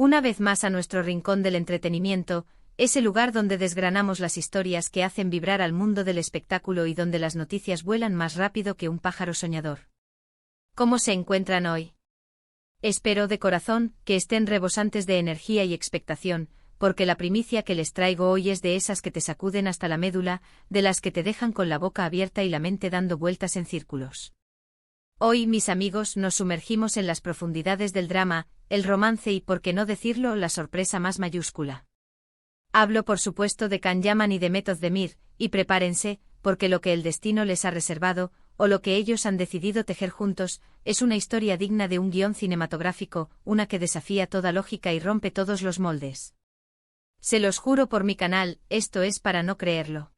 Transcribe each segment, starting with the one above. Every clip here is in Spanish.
Una vez más a nuestro rincón del entretenimiento, ese lugar donde desgranamos las historias que hacen vibrar al mundo del espectáculo y donde las noticias vuelan más rápido que un pájaro soñador. ¿Cómo se encuentran hoy? Espero de corazón que estén rebosantes de energía y expectación, porque la primicia que les traigo hoy es de esas que te sacuden hasta la médula, de las que te dejan con la boca abierta y la mente dando vueltas en círculos. Hoy, mis amigos, nos sumergimos en las profundidades del drama, el romance y, por qué no decirlo, la sorpresa más mayúscula. Hablo por supuesto de Can Yaman y de Method Demir, y prepárense, porque lo que el destino les ha reservado, o lo que ellos han decidido tejer juntos, es una historia digna de un guión cinematográfico, una que desafía toda lógica y rompe todos los moldes. Se los juro por mi canal, esto es para no creerlo.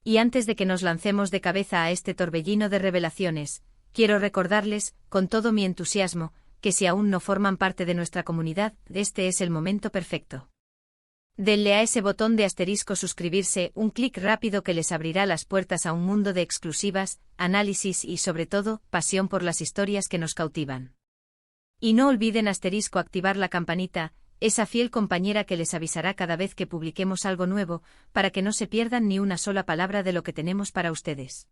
Y antes de que nos lancemos de cabeza a este torbellino de revelaciones, quiero recordarles, con todo mi entusiasmo, que si aún no forman parte de nuestra comunidad, este es el momento perfecto. Denle a ese botón de asterisco suscribirse, un clic rápido que les abrirá las puertas a un mundo de exclusivas, análisis y, sobre todo, pasión por las historias que nos cautivan. Y no olviden asterisco activar la campanita, esa fiel compañera que les avisará cada vez que publiquemos algo nuevo, para que no se pierdan ni una sola palabra de lo que tenemos para ustedes.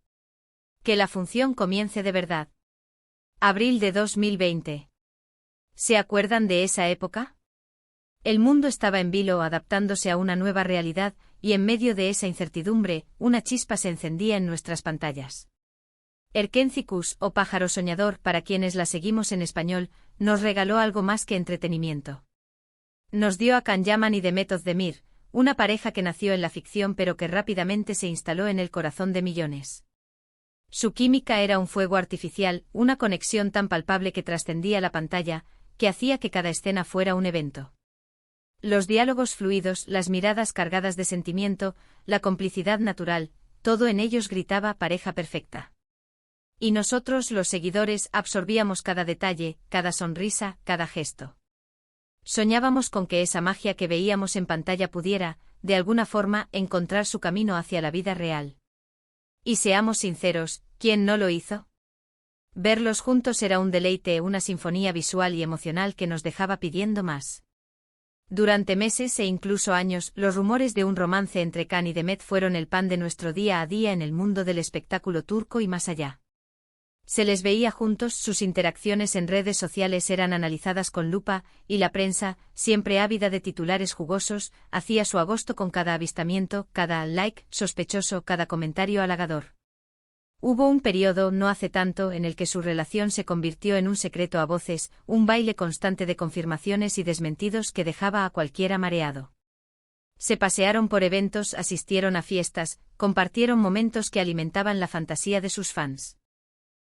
Que la función comience de verdad. Abril de 2020. ¿Se acuerdan de esa época? El mundo estaba en vilo adaptándose a una nueva realidad, y en medio de esa incertidumbre, una chispa se encendía en nuestras pantallas. Erkencicus, o pájaro soñador para quienes la seguimos en español, nos regaló algo más que entretenimiento. Nos dio a Can Yaman y de Method Demir, una pareja que nació en la ficción pero que rápidamente se instaló en el corazón de millones. Su química era un fuego artificial, una conexión tan palpable que trascendía la pantalla, que hacía que cada escena fuera un evento. Los diálogos fluidos, las miradas cargadas de sentimiento, la complicidad natural, todo en ellos gritaba pareja perfecta. Y nosotros, los seguidores, absorbíamos cada detalle, cada sonrisa, cada gesto. Soñábamos con que esa magia que veíamos en pantalla pudiera, de alguna forma, encontrar su camino hacia la vida real. Y seamos sinceros, ¿quién no lo hizo? Verlos juntos era un deleite, una sinfonía visual y emocional que nos dejaba pidiendo más. Durante meses e incluso años, los rumores de un romance entre Can y Demet fueron el pan de nuestro día a día en el mundo del espectáculo turco y más allá. Se les veía juntos, sus interacciones en redes sociales eran analizadas con lupa, y la prensa, siempre ávida de titulares jugosos, hacía su agosto con cada avistamiento, cada like sospechoso, cada comentario halagador. Hubo un periodo, no hace tanto, en el que su relación se convirtió en un secreto a voces, un baile constante de confirmaciones y desmentidos que dejaba a cualquiera mareado. Se pasearon por eventos, asistieron a fiestas, compartieron momentos que alimentaban la fantasía de sus fans.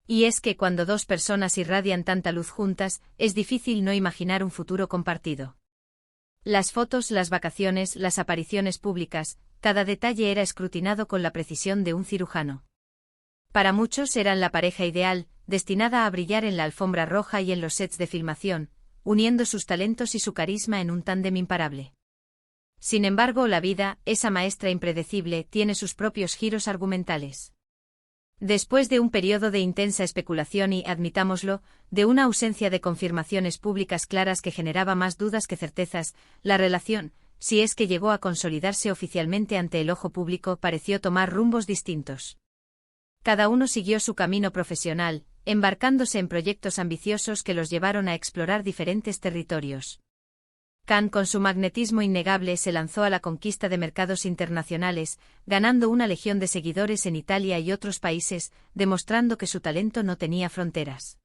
Y es que cuando dos personas irradian tanta luz juntas, es difícil no imaginar un futuro compartido. Las fotos, las vacaciones, las apariciones públicas, cada detalle era escrutinado con la precisión de un cirujano. Para muchos eran la pareja ideal, destinada a brillar en la alfombra roja y en los sets de filmación, uniendo sus talentos y su carisma en un tándem imparable. Sin embargo, la vida, esa maestra impredecible, tiene sus propios giros argumentales. Después de un periodo de intensa especulación y, admitámoslo, de una ausencia de confirmaciones públicas claras que generaba más dudas que certezas, la relación, si es que llegó a consolidarse oficialmente ante el ojo público, pareció tomar rumbos distintos. Cada uno siguió su camino profesional, embarcándose en proyectos ambiciosos que los llevaron a explorar diferentes territorios. Can, con su magnetismo innegable, se lanzó a la conquista de mercados internacionales, ganando una legión de seguidores en Italia y otros países, demostrando que su talento no tenía fronteras.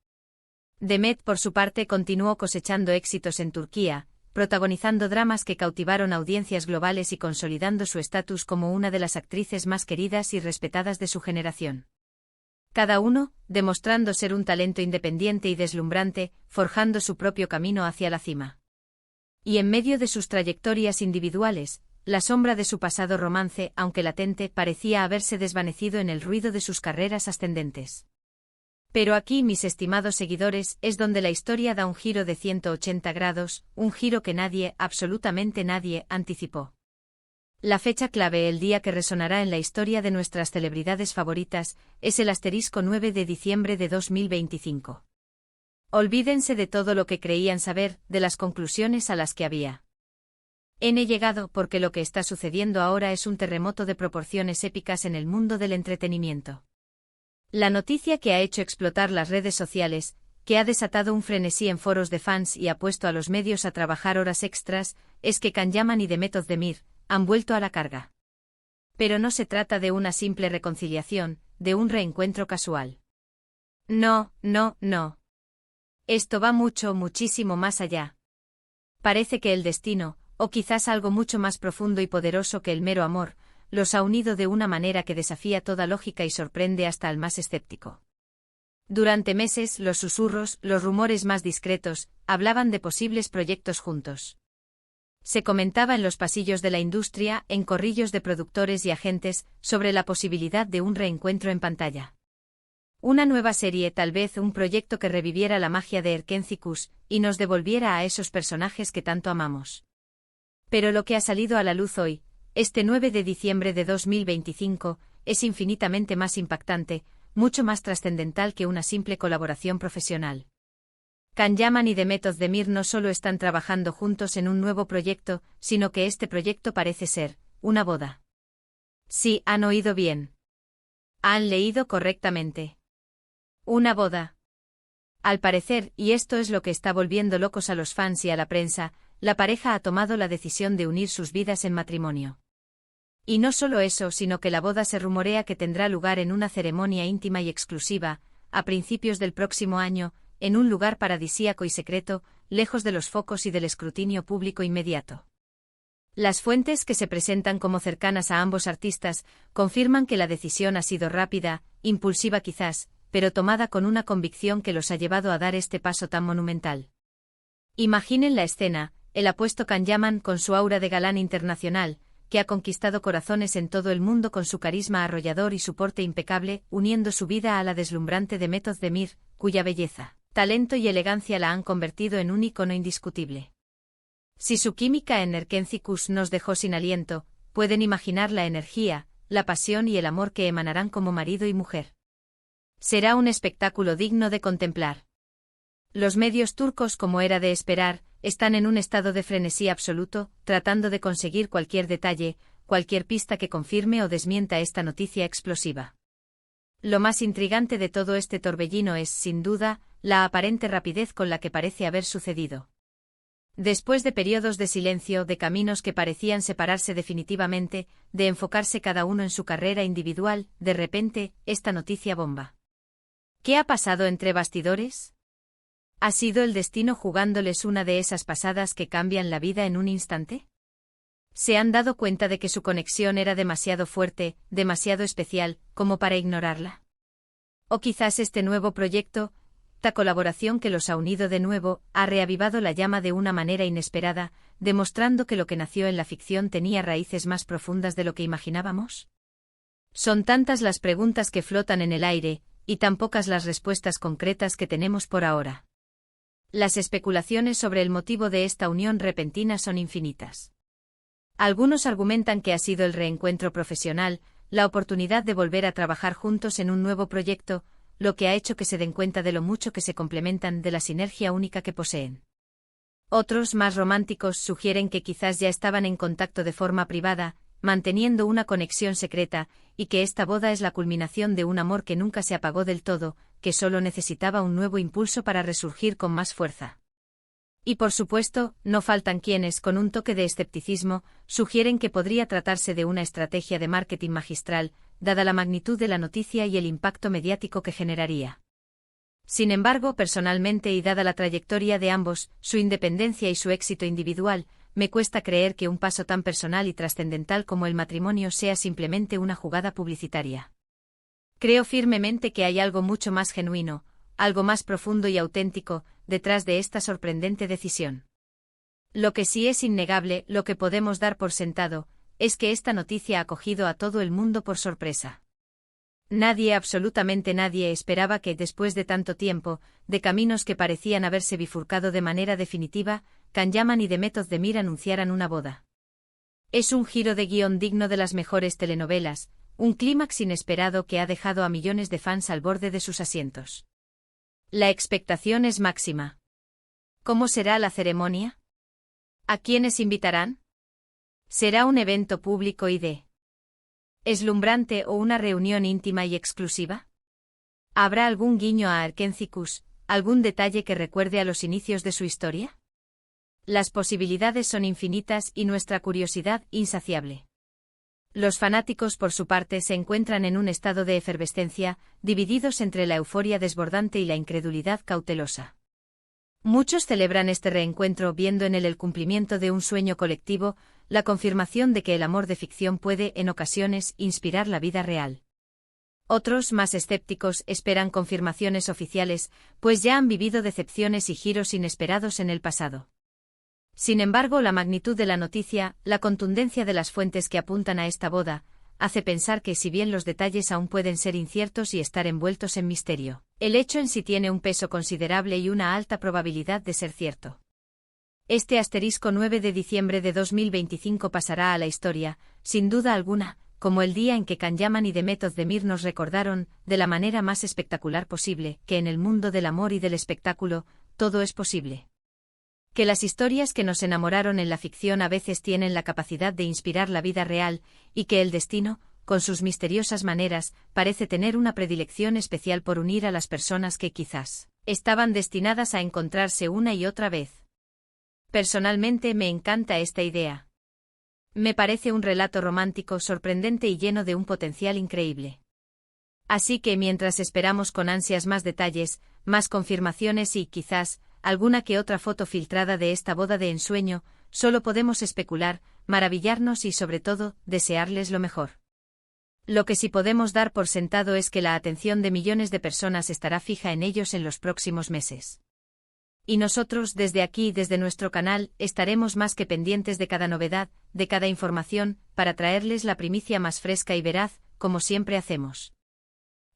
Demet, por su parte, continuó cosechando éxitos en Turquía, protagonizando dramas que cautivaron audiencias globales y consolidando su estatus como una de las actrices más queridas y respetadas de su generación. Cada uno, demostrando ser un talento independiente y deslumbrante, forjando su propio camino hacia la cima. Y en medio de sus trayectorias individuales, la sombra de su pasado romance, aunque latente, parecía haberse desvanecido en el ruido de sus carreras ascendentes. Pero aquí, mis estimados seguidores, es donde la historia da un giro de 180 grados, un giro que nadie, absolutamente nadie, anticipó. La fecha clave, el día que resonará en la historia de nuestras celebridades favoritas, es el *9 de diciembre de 2025. Olvídense de todo lo que creían saber, de las conclusiones a las que había llegado, porque lo que está sucediendo ahora es un terremoto de proporciones épicas en el mundo del entretenimiento. La noticia que ha hecho explotar las redes sociales, que ha desatado un frenesí en foros de fans y ha puesto a los medios a trabajar horas extras, es que Can Yaman y Demet Özdemir han vuelto a la carga. Pero no se trata de una simple reconciliación, de un reencuentro casual. No, no, no. Esto va muchísimo más allá. Parece que el destino, o quizás algo mucho más profundo y poderoso que el mero amor, los ha unido de una manera que desafía toda lógica y sorprende hasta al más escéptico. Durante meses, los susurros, los rumores más discretos, hablaban de posibles proyectos juntos. Se comentaba en los pasillos de la industria, en corrillos de productores y agentes, sobre la posibilidad de un reencuentro en pantalla. Una nueva serie, tal vez un proyecto que reviviera la magia de Erkencikus y nos devolviera a esos personajes que tanto amamos. Pero lo que ha salido a la luz hoy, este 9 de diciembre de 2025, es infinitamente más impactante, mucho más trascendental que una simple colaboración profesional. Can Yaman y Demet Özdemir no solo están trabajando juntos en un nuevo proyecto, sino que este proyecto parece ser una boda. Sí, han oído bien. Han leído correctamente. Una boda. Al parecer, y esto es lo que está volviendo locos a los fans y a la prensa, la pareja ha tomado la decisión de unir sus vidas en matrimonio. Y no solo eso, sino que la boda se rumorea que tendrá lugar en una ceremonia íntima y exclusiva, a principios del próximo año, en un lugar paradisíaco y secreto, lejos de los focos y del escrutinio público inmediato. Las fuentes que se presentan como cercanas a ambos artistas confirman que la decisión ha sido rápida, impulsiva quizás, pero tomada con una convicción que los ha llevado a dar este paso tan monumental. Imaginen la escena, el apuesto Can Yaman con su aura de galán internacional, que ha conquistado corazones en todo el mundo con su carisma arrollador y su porte impecable, uniendo su vida a la deslumbrante Demet Özdemir, cuya belleza, talento y elegancia la han convertido en un ícono indiscutible. Si su química en Erkencikus nos dejó sin aliento, pueden imaginar la energía, la pasión y el amor que emanarán como marido y mujer. Será un espectáculo digno de contemplar. Los medios turcos, como era de esperar, están en un estado de frenesí absoluto, tratando de conseguir cualquier detalle, cualquier pista que confirme o desmienta esta noticia explosiva. Lo más intrigante de todo este torbellino es, sin duda, la aparente rapidez con la que parece haber sucedido. Después de periodos de silencio, de caminos que parecían separarse definitivamente, de enfocarse cada uno en su carrera individual, de repente, esta noticia bomba. ¿Qué ha pasado entre bastidores? ¿Ha sido el destino jugándoles una de esas pasadas que cambian la vida en un instante? ¿Se han dado cuenta de que su conexión era demasiado fuerte, demasiado especial, como para ignorarla? ¿O quizás este nuevo proyecto, esta colaboración que los ha unido de nuevo, ha reavivado la llama de una manera inesperada, demostrando que lo que nació en la ficción tenía raíces más profundas de lo que imaginábamos? Son tantas las preguntas que flotan en el aire, y tan pocas las respuestas concretas que tenemos por ahora. Las especulaciones sobre el motivo de esta unión repentina son infinitas. Algunos argumentan que ha sido el reencuentro profesional, la oportunidad de volver a trabajar juntos en un nuevo proyecto, lo que ha hecho que se den cuenta de lo mucho que se complementan, de la sinergia única que poseen. Otros, más románticos, sugieren que quizás ya estaban en contacto de forma privada, manteniendo una conexión secreta, y que esta boda es la culminación de un amor que nunca se apagó del todo, que solo necesitaba un nuevo impulso para resurgir con más fuerza. Y por supuesto, no faltan quienes, con un toque de escepticismo, sugieren que podría tratarse de una estrategia de marketing magistral, dada la magnitud de la noticia y el impacto mediático que generaría. Sin embargo, personalmente y dada la trayectoria de ambos, su independencia y su éxito individual, me cuesta creer que un paso tan personal y trascendental como el matrimonio sea simplemente una jugada publicitaria. Creo firmemente que hay algo mucho más genuino, algo más profundo y auténtico, detrás de esta sorprendente decisión. Lo que sí es innegable, lo que podemos dar por sentado, es que esta noticia ha cogido a todo el mundo por sorpresa. Nadie, absolutamente nadie, esperaba que, después de tanto tiempo, de caminos que parecían haberse bifurcado de manera definitiva, Can Yaman y Demet Özdemir anunciaran una boda. Es un giro de guión digno de las mejores telenovelas, un clímax inesperado que ha dejado a millones de fans al borde de sus asientos. La expectación es máxima. ¿Cómo será la ceremonia? ¿A quiénes invitarán? ¿Será un evento público y deslumbrante o una reunión íntima y exclusiva? ¿Habrá algún guiño a Arkencicus, algún detalle que recuerde a los inicios de su historia? Las posibilidades son infinitas y nuestra curiosidad insaciable. Los fanáticos, por su parte, se encuentran en un estado de efervescencia, divididos entre la euforia desbordante y la incredulidad cautelosa. Muchos celebran este reencuentro viendo en él el cumplimiento de un sueño colectivo, la confirmación de que el amor de ficción puede, en ocasiones, inspirar la vida real. Otros, más escépticos, esperan confirmaciones oficiales, pues ya han vivido decepciones y giros inesperados en el pasado. Sin embargo, la magnitud de la noticia, la contundencia de las fuentes que apuntan a esta boda, hace pensar que si bien los detalles aún pueden ser inciertos y estar envueltos en misterio, el hecho en sí tiene un peso considerable y una alta probabilidad de ser cierto. Este asterisco 9 de diciembre de 2025 pasará a la historia, sin duda alguna, como el día en que Kanyaman y Demet Özdemir nos recordaron, de la manera más espectacular posible, que en el mundo del amor y del espectáculo, todo es posible. Que las historias que nos enamoraron en la ficción a veces tienen la capacidad de inspirar la vida real, y que el destino, con sus misteriosas maneras, parece tener una predilección especial por unir a las personas que quizás estaban destinadas a encontrarse una y otra vez. Personalmente me encanta esta idea. Me parece un relato romántico sorprendente y lleno de un potencial increíble. Así que mientras esperamos con ansias más detalles, más confirmaciones y, quizás, alguna que otra foto filtrada de esta boda de ensueño, solo podemos especular, maravillarnos y sobre todo, desearles lo mejor. Lo que sí podemos dar por sentado es que la atención de millones de personas estará fija en ellos en los próximos meses. Y nosotros, desde aquí, desde nuestro canal, estaremos más que pendientes de cada novedad, de cada información, para traerles la primicia más fresca y veraz, como siempre hacemos.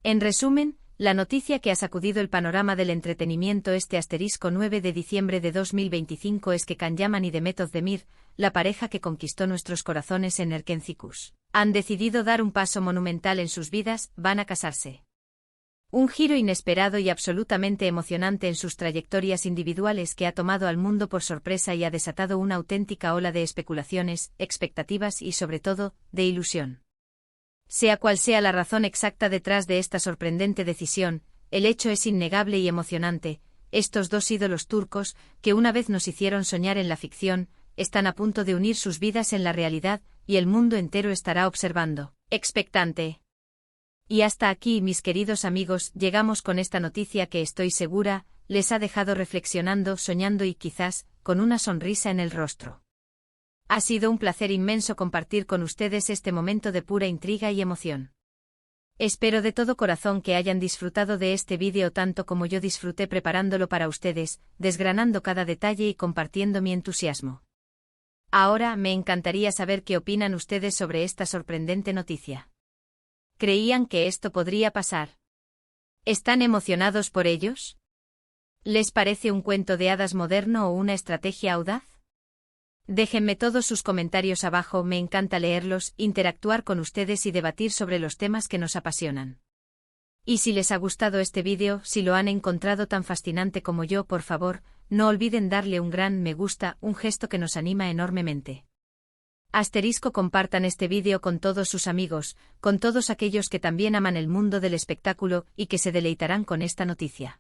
En resumen, la noticia que ha sacudido el panorama del entretenimiento este asterisco 9 de diciembre de 2025 es que Kanyaman y Demet Özdemir, la pareja que conquistó nuestros corazones en Erkencicus, han decidido dar un paso monumental en sus vidas, van a casarse. Un giro inesperado y absolutamente emocionante en sus trayectorias individuales que ha tomado al mundo por sorpresa y ha desatado una auténtica ola de especulaciones, expectativas y sobre todo, de ilusión. Sea cual sea la razón exacta detrás de esta sorprendente decisión, el hecho es innegable y emocionante. Estos dos ídolos turcos, que una vez nos hicieron soñar en la ficción, están a punto de unir sus vidas en la realidad, y el mundo entero estará observando, expectante. Y hasta aquí, mis queridos amigos, llegamos con esta noticia que estoy segura, les ha dejado reflexionando, soñando y quizás, con una sonrisa en el rostro. Ha sido un placer inmenso compartir con ustedes este momento de pura intriga y emoción. Espero de todo corazón que hayan disfrutado de este vídeo tanto como yo disfruté preparándolo para ustedes, desgranando cada detalle y compartiendo mi entusiasmo. Ahora me encantaría saber qué opinan ustedes sobre esta sorprendente noticia. ¿Creían que esto podría pasar? ¿Están emocionados por ellos? ¿Les parece un cuento de hadas moderno o una estrategia audaz? Déjenme todos sus comentarios abajo, me encanta leerlos, interactuar con ustedes y debatir sobre los temas que nos apasionan. Y si les ha gustado este vídeo, si lo han encontrado tan fascinante como yo, por favor, no olviden darle un gran me gusta, un gesto que nos anima enormemente. Asterisco, compartan este vídeo con todos sus amigos, con todos aquellos que también aman el mundo del espectáculo y que se deleitarán con esta noticia.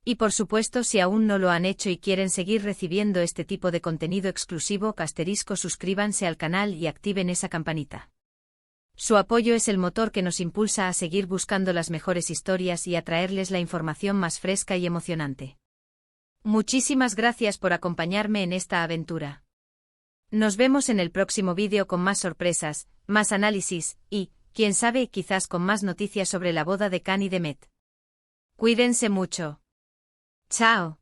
Y por supuesto, si aún no lo han hecho y quieren seguir recibiendo este tipo de contenido exclusivo, asterisco, suscríbanse al canal y activen esa campanita. Su apoyo es el motor que nos impulsa a seguir buscando las mejores historias y a traerles la información más fresca y emocionante. Muchísimas gracias por acompañarme en esta aventura. Nos vemos en el próximo vídeo con más sorpresas, más análisis y, quién sabe, quizás con más noticias sobre la boda de Kan y Demet. Cuídense mucho. Chao.